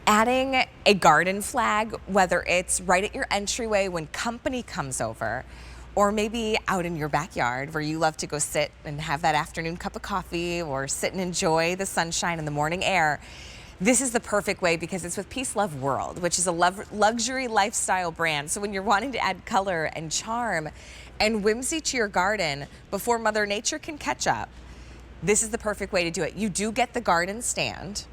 Adding a garden flag, whether it's right at your entryway when company comes over, or maybe out in your backyard where you love to go sit and have that afternoon cup of coffee or sit and enjoy the sunshine and the morning air. This is the perfect way because it's with Peace Love World, which is a luxury lifestyle brand. So when you're wanting to add color and charm and whimsy to your garden before Mother Nature can catch up, this is the perfect way to do it. You do get the garden stand,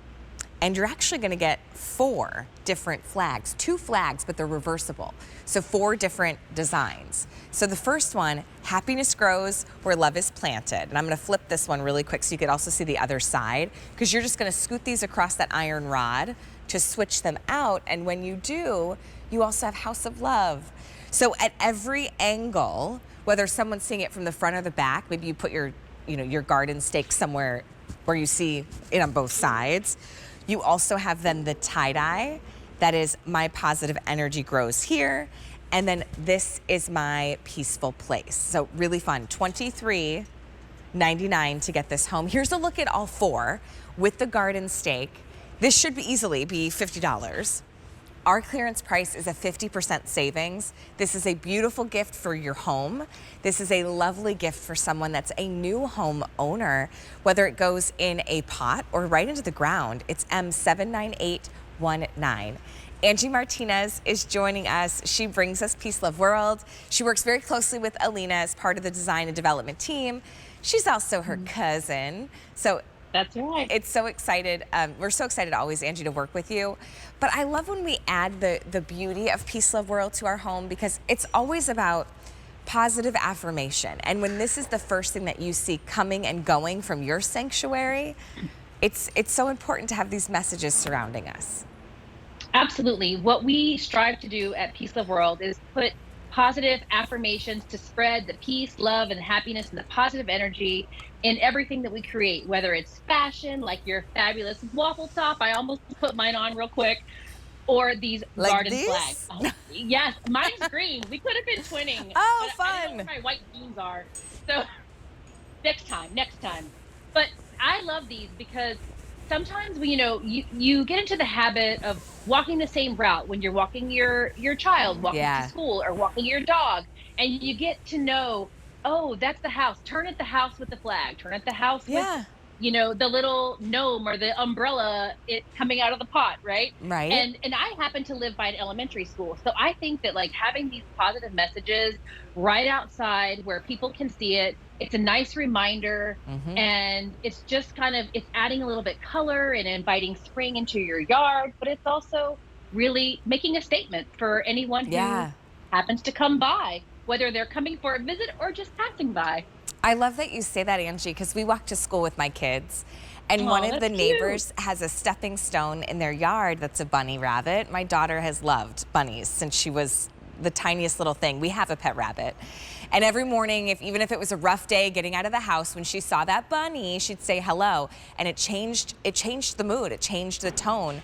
and you're actually going to get 4 different flags, 2 flags, but they're reversible. So 4 different designs. So the first one, happiness grows where love is planted. And I'm going to flip this one really quick so you could also see the other side, because you're just going to scoot these across that iron rod to switch them out. And when you do, you also have House of Love. So at every angle, whether someone's seeing it from the front or the back, maybe you put your garden stake somewhere where you see it on both sides. You also have then the tie-dye, that is my positive energy grows here. And then this is my peaceful place. So really fun, $23.99 to get this home. Here's a look at all 4 with the garden stake. This should easily be $50. Our clearance price is a 50% savings. This is a beautiful gift for your home. This is a lovely gift for someone that's a new home owner, whether it goes in a pot or right into the ground. It's M79819. Angie Martinez is joining us. She brings us Peace Love World. She works very closely with Alina as part of the design and development team. She's also her cousin. So that's right. It's so excited. We're so excited always, Angie, to work with you. But I love when we add the beauty of Peace Love World to our home, because it's always about positive affirmation. And when this is the first thing that you see coming and going from your sanctuary, it's so important to have these messages surrounding us. Absolutely. What we strive to do at Peace Love World is put positive affirmations to spread the peace, love, and happiness and the positive energy in everything that we create, whether it's fashion, like your fabulous waffle top. I almost put mine on real quick. Or these like garden these? flags. Oh, yes, mine's green. We could have been twinning. Oh, but fun. I don't know where my white jeans are. So next time. But I love these because sometimes you get into the habit of walking the same route when you're walking your child, walking to school, or walking your dog, and you get to know, oh, that's the house. Turn at the house with the flag. Turn at the house with the little gnome or the umbrella coming out of the pot, right? Right. And I happen to live by an elementary school. So I think that like having these positive messages right outside where people can see it, it's a nice reminder. And it's just it's adding a little bit color and inviting spring into your yard, but it's also really making a statement for anyone who happens to come by, whether they're coming for a visit or just passing by. I love that you say that, Angie, because we walk to school with my kids, and one of the neighbors has a stepping stone in their yard that's a bunny rabbit. My daughter has loved bunnies since she was the tiniest little thing. We have a pet rabbit. And every morning, even if it was a rough day getting out of the house, when she saw that bunny, she'd say hello. And it changed the mood. It changed the tone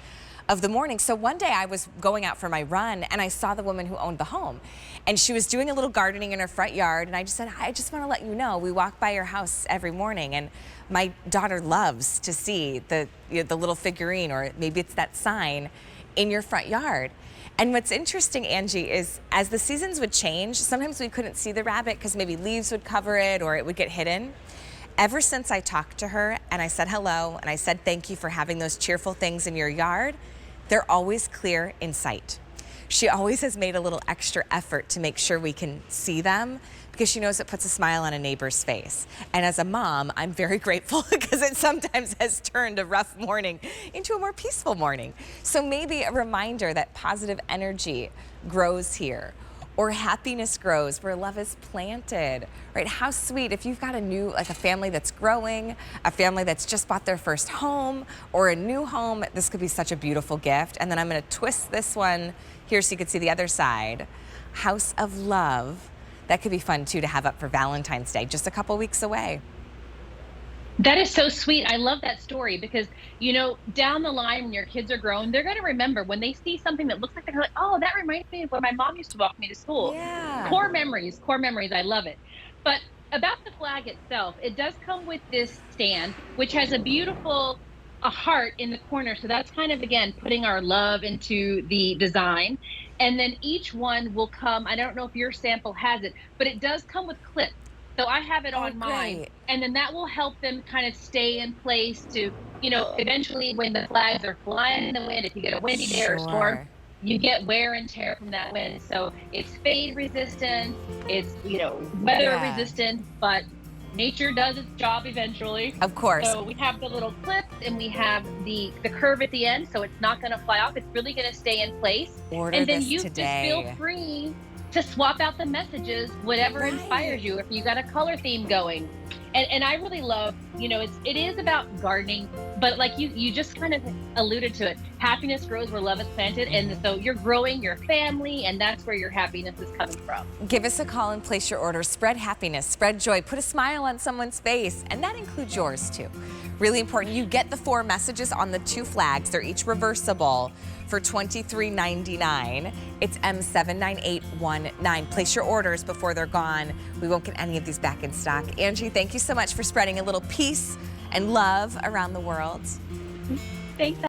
of the morning. So one day I was going out for my run and I saw the woman who owned the home, and she was doing a little gardening in her front yard, and I just said, I just want to let you know we walk by your house every morning, and my daughter loves to see the little figurine, or maybe it's that sign in your front yard. And what's interesting, Angie, is as the seasons would change, sometimes we couldn't see the rabbit because maybe leaves would cover it or it would get hidden. Ever since I talked to her and I said hello and I said thank you for having those cheerful things in your yard, they're always clear in sight. She always has made a little extra effort to make sure we can see them, because she knows it puts a smile on a neighbor's face. And as a mom, I'm very grateful because it sometimes has turned a rough morning into a more peaceful morning. So maybe a reminder that positive energy grows here, or happiness grows where love is planted, right? How sweet if you've got a family that's growing, a family that's just bought their first home or a new home. This could be such a beautiful gift. And then I'm going to twist this one here so you can see the other side. House of Love. That could be fun too to have up for Valentine's Day, just a couple weeks away. That is so sweet. I love that story because, down the line when your kids are grown, they're going to remember when they see something that looks like they're like, oh, that reminds me of when my mom used to walk me to school. Yeah. Core memories. I love it. But about the flag itself, it does come with this stand, which has a beautiful a heart in the corner. So that's kind of, again, putting our love into the design. And then each one will come, I don't know if your sample has it, but it does come with clips. So I have it Oh, on mine, great. and then that will help them kind of stay in place to, eventually when the flags are flying in the wind, if you get a windy day or a storm, Sure. you get wear and tear from that wind. So it's fade resistant, it's, weather Yeah. resistant, but nature does its job eventually. Of course. So we have the little clips and we have the curve at the end, so it's not going to fly off. It's really going to stay in place. Order And then this you just feel today. free to swap out the messages, whatever Right. inspires you. If you got a color theme going, and I really love, it is about gardening, but like you just kind of alluded to it. Happiness grows where love is planted, and so you're growing your family, and that's where your happiness is coming from. Give us a call and place your order. Spread happiness, spread joy, put a smile on someone's face, and that includes yours too. Really important. You get the 4 messages on the 2 flags. They're each reversible for $23.99. It's M79819. Place your orders before they're gone. We won't get any of these back in stock. Angie, thank you so much for spreading a little peace and love around the world. Thanks.